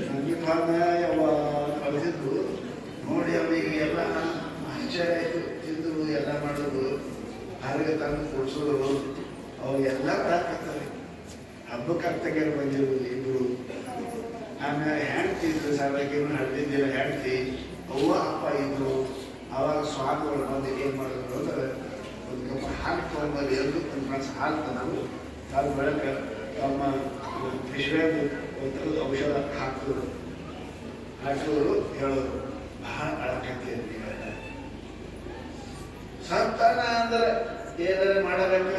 ನಂಗೆ ಬಂದ ಅವ ಕಳಿಸಿದ್ರು ನೋಡಿ. ಅವರಿಗೆ ಎಲ್ಲ ಆಶ್ಚರ್ಯ ಆಯಿತು. ತಿಂದರು ಎಲ್ಲ ಮಾಡೋದು, ಹೊರಗೆ ತಂದು ಕೊಡಿಸೋದು, ಅವೆಲ್ಲ ಮಾಡಾಕತ್ತಾರೆ. ಹಬ್ಬಕ್ಕೆ ಅರ್ಥಗೆರು ಬಂದಿರು ಇಬ್ಬರು. ಆಮೇಲೆ ಹೆಂಡ್ತಿ ಇದ್ರು ಸಾರ್ವಜನಿಕರು ಹಡ್ದಿದ್ದಿಲ್ಲ ಹೆಂಡ್ತಿ. ಅವ್ವ ಅಪ್ಪ ಇದ್ರು. ಅವಾಗ ಸ್ವಾಮಿಗಳು ಬಂದು ಏನು ಮಾಡಿದ್ರು ಅಂದ್ರೆ ಒಂದು ಕಪ್ಪ ಹಾಲು ತೊಗೊಂಬಲ್ಲಿ ಎಲ್ಲರೂ ಒಂದು ಗ್ಲಾಸ್ ಹಾಲು ತಂದು ಹಾಲು ಬೆಳಗ್ಗೆ ತಮ್ಮ ವಿಶ್ವೇಂದ್ರ ಔಷಧ ಹಾಕಿದ್ರು. ಹೇಳೋದು ಬಹಳ ಅಳಕಂತೀರಿ ನೀವೆಲ್ಲ. ಸತ್ತಾನ ಅಂದ್ರೆ ಏನಾರ ಮಾಡಬೇಕು.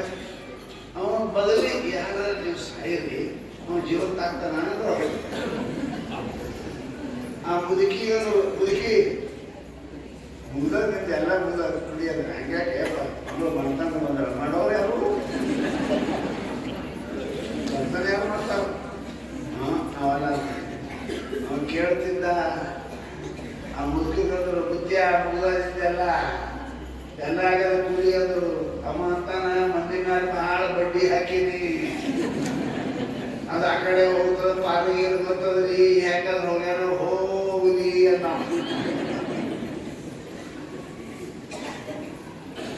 ಅವನ ಬದಲಿಗೆ ಯಾರು ನೀವು ಸಾಯಿರಿ ಅವನು ಜೀವಂತ ಆಗ್ತಾನ ಅಂದ್ರೆ ಆ ಮುದುಕಿ ಮುಗ್ದ ಎಲ್ಲ ಮುಗ್ದ ಕುಡಿಯೋದು ಹಂಗ್ಯಾಕೆ ಮಗಳು ಬಂತಂದು ಬಂದ ಮಾಡೋರು ಯಾರು ಬಂತಾನೆ ಯಾರು ಮಾಡ್ತಾವ. ನಾವೆಲ್ಲ ಅವ್ನು ಕೇಳ್ತಿದ್ದ. ಆ ಮುದುಕಿದ್ರು ಬುದ್ಧಿ ಮುಗ್ದಿದ್ದೆಲ್ಲ ಎಲ್ಲ ಆಗ್ಯದ ಕುಡಿಯೋದು. ಅಮ್ಮ ಅಂತಾನ ಮಂದಿ ಮೇಲೆ ಭಾಳ ಬಡ್ಡಿ ಹಾಕಿನಿ. ಅದು ಆ ಕಡೆ ಹೋಗ್ತದ ಪಾಲಿಗೆ ಗೊತ್ತದ್ರಿ ಹೆಂಗಾದ್ರೆ ಹೋಗ್ಯಾರ ಹೋಗ್ಲಿ ಅಂತ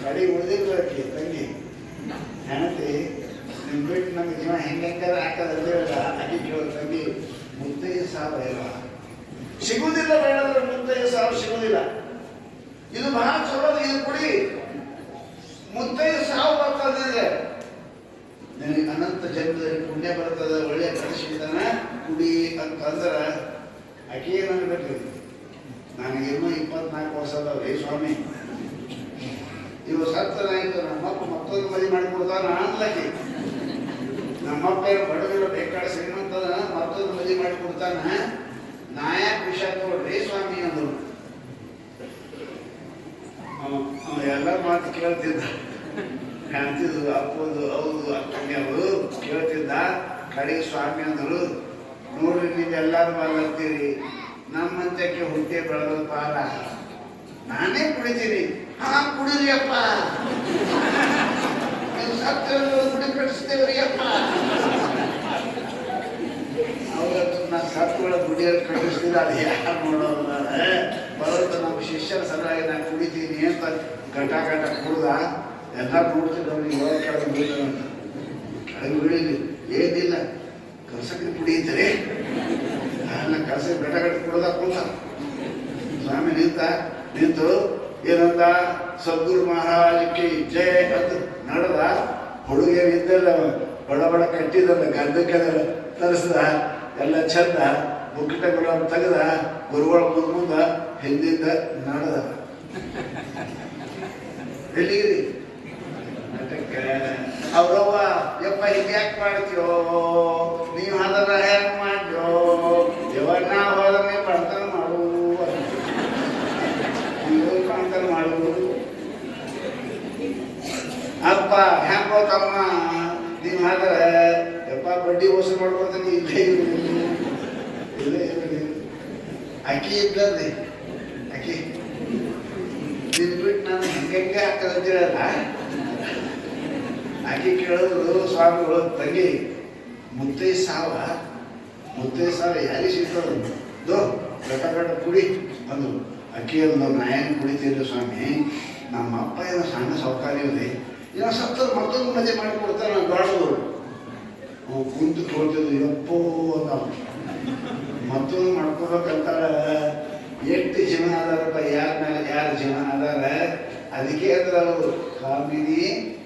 ಕಡೆ ಉಳಿದಿರ್ಬೇಕಿ ತಂಗಿ ಹೆಣತಿ ನಿಮ್ ಬಿಟ್ಟು ನಮ್ಗೆ ಜೀವ ಹೆಂಗಾರ ಹಾಕದಲ್ಲಿ ಅಕ್ಕಿ ಕೇಳೋ ತಂಗಿ ಮುದ್ದೆಯ ಸಾವು ಇಲ್ಲ ಸಿಗುವುದಿಲ್ಲ. ಬೇಡಂದ್ರೆ ಮುದ್ದೆಯ ಸಾವು ಸಿಗುವುದಿಲ್ಲ. ಇದು ಬಹಳ ಚಲೋ. ಇದು ಕುಡಿ ಮುದ್ದೆಯ ಸಾವು ಬರ್ತದೆ. ನಿನಗೆ ಅನಂತ ಜನ್ಮದಲ್ಲಿ ಪುಣ್ಯ ಬರ್ತದೆ. ಒಳ್ಳೆ ಕಳಿಸಿದ್ದಾನ ಕುಡಿ ಅಂತಂದ್ರೆ ಆಕೆ ಏನಬೇಕು. ನನಗಿನ್ನೂ 24 ವರ್ಷ ಅದಾವ್ರಿ ಸ್ವಾಮಿ. ಇವ ಸತ್ತನಾಯ್ತು ನಮ್ಮಪ್ಪ ಮತ್ತೊಂದು ಮದುವೆ ಮಾಡಿಕೊಡ್ತಾನ ಅನ್ಲಕ್ಕೆ. ನಮ್ಮಪ್ಪ ಏನು ಬಡವಿಲ್ಲ ಬೇಕಾದ ಶ್ರೀಮಂತದ ಮತ್ತೊಂದು ಮದುವೆ ಮಾಡಿಕೊಡ್ತಾನ. ನಾಯಕ್ ವಿಷಯ ತಗೊಳ್ರಿ ಸ್ವಾಮಿ ಅಂದರು. ಕೇಳ್ತಿದ್ದ, ಕಾಣ್ತಿದ್ರು ಅಪ್ಪದು ಹೌದು ಅಕ್ಕಂಗೆವರು ಕೇಳ್ತಿದ್ದ. ಕಡೆಗೆ ಸ್ವಾಮಿ ಅಂದರು, ನೋಡ್ರಿ ನೀವೆಲ್ಲರೂ ಬರ್ಲತ್ತೀರಿ, ನಮ್ಮಂತಕ್ಕೆ ಹುಟ್ಟೆ ಬೆಳೆದ ಪಾಲ, ನಾನೇ ಕುಡಿತೀನಿ. ಹಾ ಕುಡಿರಿ ಅಪ್ಪ, ಗುಡಿ ಕಟ್ಟಿಸ್ತೇವ್ರಿ ಅಪ್ಪ. ಅವತ್ತು ನಾನು ಸತ್ತುಗಳ ಗುಡಿಯಲ್ಲಿ ಕಟ್ಟಿಸ್ತಿದ್ದ, ಅದು ಯಾರು ನೋಡೋಲ್ಲ. ಬರೋದು ನಮ್ಮ ಶಿಷ್ಯರ ಸಲುವಾಗಿ ನಾನು ಕುಡಿತೀನಿ ಅಂತ ಘಟ ಕುಡ್ದ. ಎಲ್ಲ ನೋಡ್ತಿದ್ದ, ಅವ್ನಿಗೆ ಯಾವಾಗ ಕೆಳಗೆ ಬೀಳಂತ. ಕೆಳಗೆ ಬೀಳಿದ್ವಿ, ಏನಿಲ್ಲ ಕಸಕ್ಕೆ ಕುಡಿಯುತ್ತಾರೆ, ಎಲ್ಲ ಕಸ ಘಟ ಕುಡ್ದ ಕೂತ. ಸ್ವಾಮಿ ನಿಂತು ಏನಂದ, ಸದ್ಗುರು ಮಹಾರಾಜಕ್ಕೆ ಜಯ ಅಂತ ನಡೆದ. ಹುಡುಗಿಯರಿದ್ದಲ್ಲ ಬಡ ಬಡ ಕಟ್ಟಿದಲ್ಲ, ಗದ್ದಕ್ಕೆಲ್ಲ ತರಿಸ್ದ, ಎಲ್ಲ ಚಂದ ಮುಕ್ಕಿಟ ಗುಲಾಬ್ ತೆಗೆದ, ಗುರುಗಳ ಮುಂದ ಹಿಂದಿಂದ ನಡೆದ. ಎಲ್ಲಿಗಿರಿ ನಾಟಕ ಅವ್ರವ್ವ, ಯಪ್ಪ ಹಿಂಗ್ಯಾಕೆ ಮಾಡ್ತೀಯೋ ನೀವು, ಅದರ ಹೆಂಗ್ ಮಾಡ್ಯೋ ಯಾವಾಗ ನಾವು ಹೋದ್ರೆ ಬಡತನ ಮಾಡು, ಕಾಣ್ತಾನ ಮಾಡು. ಅಪ್ಪ ಹೆಂಗ್ ಹೋತಮ್ಮ ನೀವು ಆದ್ರೆ ಯಪ್ಪ ಬಡ್ಡಿ ಮೋಸ ಮಾಡ್ಬೋದನಿ. ಇಲ್ಲೇ ಅಕ್ಕಿ ಇದ್ದಲ್ರಿ, ಅಕ್ಕಿ ತಿಂದ್ಬಿಟ್ಟು ನಾನು ಹೆಂಗೆ ಹಾಕದಂತೀರಲ್ಲ. ಅಕ್ಕಿ ಕೇಳಿದ್ರು ಸ್ವಾಮಿಗಳು, ತಂಗಿ ಮುತ್ತೈ ಸಾವ ಯಾರಿಗೆ ಸಿಗ್ತದೋ ಗಟ ಕುಡಿ ಅಂದ್ರು. ಅಕ್ಕಿ ಅಂದ್ರು, ನಾ ಏನು ಕುಡಿತೀರಿ ಸ್ವಾಮಿ, ನಮ್ಮ ಅಪ್ಪ ಏನೋ ಸಣ್ಣ ಸೌಕರ್ಯ ಏನೋ ಸತ್ತರು ಮತ್ತೊಂದು ಮದುವೆ ಮಾಡಿಕೊಡ್ತಾರೆ, ನಾನು ಗಾಡೋದು. ಅವು ಕುಂತು ಕೊಡ್ತಿದ್ರು, ಯಪ್ಪೋ ಅಂತ ಮತ್ತೊಂದು ಮಾಡ್ಕೊಬೇಕಂತಾರ. ಎಷ್ಟು ಜೀವನ ಅದಾರಪ್ಪ, ಯಾರ ಮೇಲೆ ಯಾರು ಜೀವನ ಅದಾರ. ಅದಕ್ಕೆ ಅಂದ್ರೆ ಅವರು ಕಾಮಿನಿ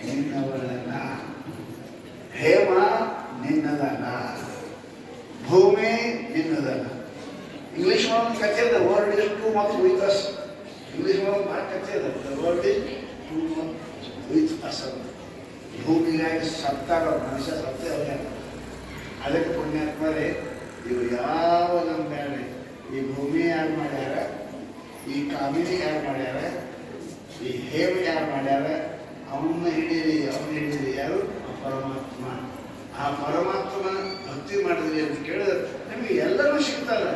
ನಿನ್ನವರಲ್ಲ, ಹೇಮ ನಿನ್ನದಲ್ಲ, ಭೂಮಿ ನಿನ್ನದಲ್ಲ. ಇಂಗ್ಲೀಷ್ ಒಳಗೆ ಕಥೆ ಅದ, world is too much with us. English ಒಳಗೆ ಭಾಳ ಕಥೆ ಅದ, world is too much with us ಅಂತ. ಭೂಮಿಗಾಗಿ ಸತ್ತಾಗ ಮನುಷ್ಯ ಸತ್ತೇ ಅವರೇ. ಅದಕ್ಕೆ ಪುಣ್ಯಾತ್ಮರೇ, ಇವು ಯಾವ ನಮ್ಮ ಮೇಲೆ ಈ ಭೂಮಿ ಯಾರು ಮಾಡ್ಯಾರ, ಈ ಕಾಮಿನಿ ಯಾರು ಮಾಡ್ಯಾರ, ಈ ಹೇಮ ಯಾರು ಮಾಡ್ಯಾರ, ಅವನ್ನ ಹಿಡೀರಿ ಯಾರು? ಆ ಪರಮಾತ್ಮ. ಆ ಪರಮಾತ್ಮನ ಭಕ್ತಿ ಮಾಡಿದ್ರಿ ಅಂತ ಕೇಳಿದ್ರೆ ನಿಮಗೆ ಎಲ್ಲರೂ ಸಿಗ್ತದೆ.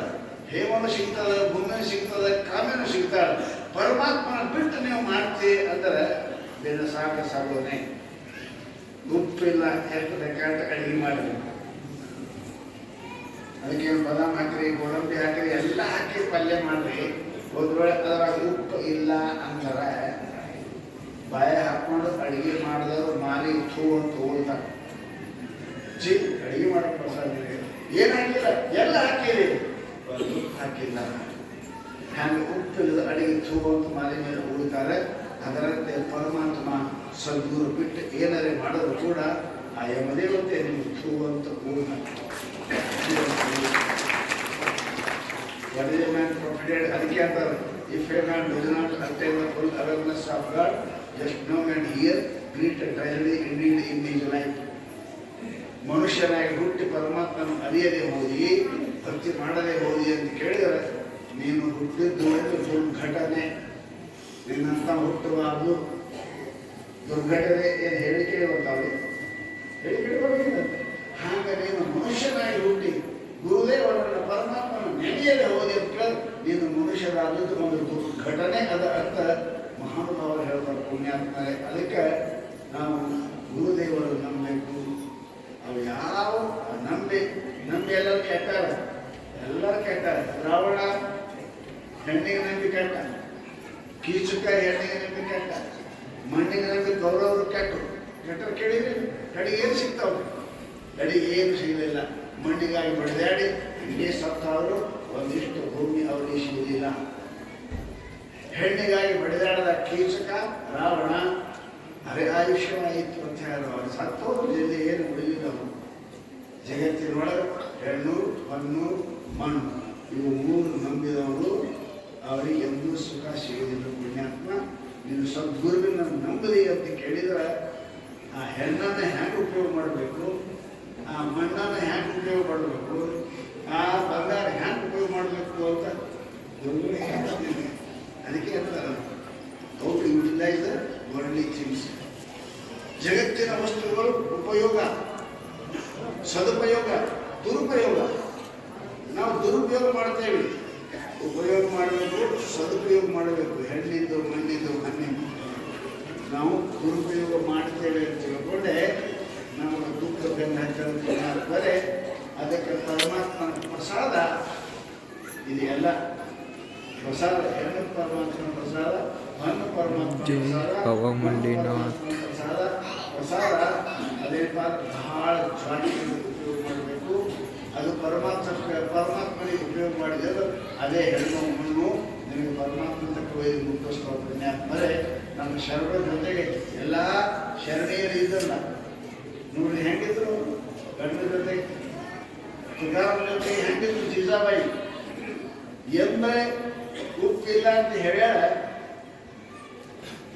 ಹೇಮನು ಸಿಗ್ತದೆ, ಭೂಮಿನೂ ಸಿಗ್ತದೆ, ಕಾಮಿನೂ ಸಿಗ್ತಾಳೆ. ಪರಮಾತ್ಮನ ಬಿಟ್ಟು ನೀವು ಮಾಡ್ತೀವಿ ಅಂದರೆ ಬೇರೆ ಸಾಗೋನೆ. ಉಪ್ಪಿಲ್ಲ, ಎಷ್ಟು ಬೇಕಾಟ ಅಡುಗೆ ಮಾಡಿರಿ. ಅದಕ್ಕೆ ಬಾದಾಮ್ ಹಾಕಿರಿ, ಗೋಡಂಬಿ ಹಾಕಿರಿ, ಎಲ್ಲ ಹಾಕಿ ಪಲ್ಯ ಮಾಡ್ರಿ. ಒಂದು ವೇಳೆ ಅದ್ರಾಗ ಉಪ್ಪು ಇಲ್ಲ ಅಂತಾರೆ, ಬಾಯ ಹಾಕೊಂಡು ಅಡುಗೆ ಮಾಡಿದವರು ಮಾರಿ ಥೂ ಅಂತ ಹೋಗ್ತಾರೆ. ಅಡುಗೆ ಮಾಡಕ್ಕೆ ಪ್ರಸಾದ ಏನು ಹಾಕಿಲ್ಲ, ಎಲ್ಲ ಹಾಕಿರಿ, ಉಪ್ಪು ಹಾಕಿಲ್ಲ. ಹ್ಯಾಂಗೆ ಉಪ್ಪಿಲ್ಲದ ಅಡುಗೆ ಥೂ ಅಂತ ಮಾರಿ ಮೇಲೆ ಉಳಿತಾರೆ. ಅದರಂತೆ ಪರಮಾತ್ಮ ಸದ್ಗುರು ಬಿಟ್ಟು ಏನಾರೇ ಮಾಡಿದ್ರು ಕೂಡ ಆ ಯಮದೇವತೆ ನಿಮ್ಗೆ ಥೂ ಅಂತ ಉಳಿತಾರೆ. What is a man profited? ಅದಕ್ಕೆ ಅಂತಾರೆ, if a man does not attain the full awareness of God, just no man here greet a tragedy indeed in his life. ಮನುಷ್ಯನಾಗಿ ಹುಟ್ಟಿ ಪರಮಾತ್ಮನ ಅರಿಯದೆ ಹೋದಿ, ಭಕ್ತಿ ಮಾಡದೆ ಹೋದಿ ಅಂತ ಕೇಳಿದರೆ ನೀನು ಹುಟ್ಟಿದ್ದು ಒಂದು ದುರ್ಘಟನೆ. ನಿನ್ನಂತ ಹುಟ್ಟುವಾಗಲು ದುರ್ಘಟನೆ ಏನು ಹೇಳಿಕೆ ಬರ್ತಾವೆ, ಹೇಳಿಕೆ ಬರೋದಿಲ್ಲಂತೆ. ಹಾಗೆ ನೀನು ಮನುಷ್ಯನಾಗಿ ಹುಟ್ಟಿ ಗುರುದೇವರನ್ನ ಪರಮಾತ್ಮನ ನೆನೆಯದೆ ಹೋಗಿ ಅಂತ ಕೇಳಿ ನೀನು ಮನುಷ್ಯರಾಗಿದ್ದು ಒಂದು ಘಟನೆ. ಅದ ಅರ್ಥ ಮಹಾನುಭಾವರು ಹೇಳ್ತಾರೆ, ಪುಣ್ಯಾತ್ಮರೇ. ಅದಕ್ಕೆ ನಾವು ಗುರುದೇವರು ನಂಬಬೇಕು. ಅವು ಯಾವ ನಂಬಿ ಎಲ್ಲರೂ ಕೆಟ್ಟಾರ, ಎಲ್ಲರೂ ಕೆಟ್ಟಾರ. ರಾವಣ ಹೆಣ್ಣಿಗೆ ನಂಬಿ ಕೆಟ್ಟ, ಕೀಚುಕ ಹೆಣ್ಣಿಗೆ ನಂಬಿ ಕೆಟ್ಟ, ಮಣ್ಣಿಗೆ ನಂಬಿ ಗೌರವರು ಕೆಟ್ಟರು ಕೇಳಿದ್ರೆ ಕಡೆಗೆ ಏನು ಸಿಗ್ತಾವೆ? ಕಡೆಗೆ ಏನು ಸಿಗಲಿಲ್ಲ. ಮಣ್ಣಿಗಾಗಿ ಬಡಿದಾಡಿ ಇಡೀ ಸತ್ತವರು, ಒಂದಿಷ್ಟು ಭೂಮಿ ಅವರಿಗೆ ಸಿಗುವುದಿಲ್ಲ. ಹೆಣ್ಣಿಗಾಗಿ ಬಡಿದಾಡದ ಕೀಚಕ ರಾವಣ ಅರೆ ಆಯುಷ್ಯವಾಯಿತು ಅಂತ ಹೇಳೋ, ಅವ್ರು ಸತ್ತೋರು ಜೊತೆ ಏನು ಉಳಿದಿದ್ದವು. ಜಗತ್ತಿನೊಳಗೆ ಹೆಣ್ಣು, ಹೊನ್ನು, ಮಣ್ಣು ಇವು ಮೂರು ನಂಬಿದವರು ಅವರಿಗೆ ಎಂದೂ ಸುಖ ಸಿಗುವುದಿಲ್ಲ. ಪುಣ್ಯಾತ್ಮ, ನೀನು ಸದ್ಗುರುವಿನ ನಂಬದಿ ಅಂತ ಕೇಳಿದ್ರೆ ಆ ಹೆಣ್ಣನ್ನು ಹ್ಯಾಂಗೆ ಉಪಯೋಗ ಮಾಡಬೇಕು, ಆ ಮಣ್ಣನ್ನು ಹ್ಯಾಂಗೆ ಉಪಯೋಗ ಮಾಡಬೇಕು, ಆ ಬಂಗಾರ ಹ್ಯಾಂಗೆ ಉಪಯೋಗ ಮಾಡಬೇಕು ಅಂತ ಗುರುಗಳೇ ಹೇಳ್ತೀನಿ. ಅದಕ್ಕೆ ಅಂತಾರೆ, how to utilise worldly things. ಜಗತ್ತಿನ ವಸ್ತುಗಳು ಉಪಯೋಗ, ಸದುಪಯೋಗ, ದುರುಪಯೋಗ. ನಾವು ದುರುಪಯೋಗ ಮಾಡ್ತೇವೆ, ಉಪಯೋಗ ಮಾಡಬೇಕು, ಸದುಪಯೋಗ ಮಾಡಬೇಕು. ಹೆಣ್ಣಿದ್ದು ಮಣ್ಣಿದ್ದು ಮಣ್ಣಿದ್ದು ನಾವು ದುರುಪಯೋಗ ಮಾಡ್ತೇವೆ ಅಂತ ತಿಳ್ಕೊಂಡೆ ನಾವು ದುಃಖ ಬೆನ್ನು ಹಚ್ಚೋದ್ರೆ ಅದಕ್ಕೆ ಪರಮಾತ್ಮನ ಪ್ರಸಾದ ಇದೆಯಲ್ಲ. ಪ್ರಸಾದ ಹೆಣ್ಣು ಪರಮಾತ್ಮನ ಪ್ರಸಾದ, ಮಣ್ಣು ಪರಮಾತ್ಮನ ಪ್ರಸಾದ. ಪ್ರಸಾದ ಅದೇ ಬಹಳ ಜಾತಿಗಳಿಗೆ ಉಪಯೋಗ ಮಾಡಬೇಕು. ಅದು ಪರಮಾತ್ಮನಿಗೆ ಉಪಯೋಗ ಮಾಡಿದರೆ ಅದೇ ಹೆಣ್ಣು ಮಣ್ಣು ನಿಮಗೆ ಪರಮಾತ್ಮ ತಕ್ಕ ಒಯ್ದು ಮುಟ್ಟಿಸ್ತೋಗ್ತಾನೆ. ಆದ್ಮೇಲೆ ನಮ್ಮ ಶರಣರ ಜೊತೆಗೆ ಎಲ್ಲ ಶರಣೀಯರು ಇದ್ದಲ್ಲ ನೋಡಿ ಹೆಂಗಿದ್ರು. ಗಂಡನ ಜೊತೆಗೆ ತುಕಾರಾಮನ ಜೊತೆಗೆ ಹೆಂಗಿದ್ರು ಜೀಜಾಬಾಯಿ. ಎಂದರೆ ಉಪ್ಪಿಲ್ಲ ಅಂತ ಹೇಳ್ಯಾರ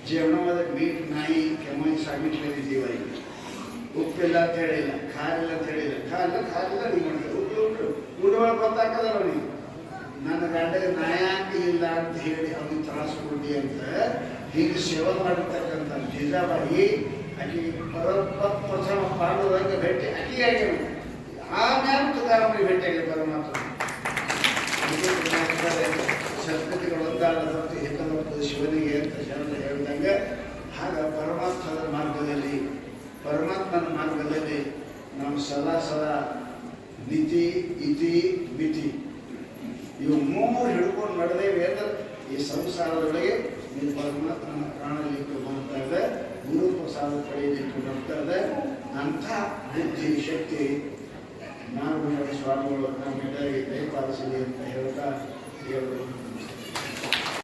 जेवणामध्ये मीठ नाही केव्हाही सांगितलेली दिवाळी. ಉಪ್ಪಿಲ್ಲ ಅಂತ ಹೇಳಿಲ್ಲ, ಖಾರಿಲ್ಲ ಅಂತ ಹೇಳಿಲ್ಲ. ಖಾಲಿಲ್ಲ ನೀವು ಮಾಡ್ತಾರೆ, ಉಪ್ಪು ಉಂಟು ಉಡುವಳ ಗೊತ್ತಾಕದಲ್ಲ ಅವನಿಗೆ. ನನ್ನ ಗಂಡಗೆ ನ್ಯಾಯಾಂಗ ಇಲ್ಲ ಅಂತ ಹೇಳಿ ಅವನಿಗೆ ತ್ರಾಸ ಕೊಡಿ ಅಂತ ಹೀಗೆ ಸೇವೆ ಮಾಡಿರ್ತಕ್ಕಂಥ ಜೀಜಾಬಾಯಿ ಆಕೆ ಪ್ರಥಮ ಪಾಂಡುರಂಗ ಭೇಟಿ ಆಕೆಗೆ ಆಗ್ಯಾವ. ಆಮ್ಯಾಲ ತುಕಾರಾಮನಿಗೆ ಭೇಟಿಯಾಗಿ ಪರಮಾತ್ಮ ಸಂಸ್ಕೃತಿಗಳು ಒಂದಾಡದಂತೆ ಹಿತವರ್ತದ ಶಿವನಿಗೆ ಅಂತ ಶರಣರು ಹೇಳಿದಂಗೆ ಆಗ ಪರಮಾತ್ಮನ ಮಾರ್ಗದಲ್ಲಿ ನಾವು ಸದಾ ನೀತಿ ಇತಿ ಮಿತಿ ಇವು ಮೂರು ಹಿಡ್ಕೊಂಡು ನಡೆದೇವೆ ಅಂದರೆ ಈ ಸಂಸಾರದೊಳಗೆ ನೀವು ಪರಮಾತ್ಮನ ಕಾಣಲಿಕ್ಕೆ ಬರ್ತಾ ಇದೆ, ಗುರು ಪ್ರಸಾದ ಪಡೆಯಲಿಕ್ಕೆ ಬರ್ತಾ ಇದೆ. ಅಂಥ ಬುದ್ಧಿ ಶಕ್ತಿ ನಾರಾಯಣ ಸ್ವಾಮಿಗಳು ನಮ್ಮೆಲ್ಲರಿಗೆ ದಯಪಾಲಿಸಲಿ ಅಂತ ಹೇಳ್ತಾ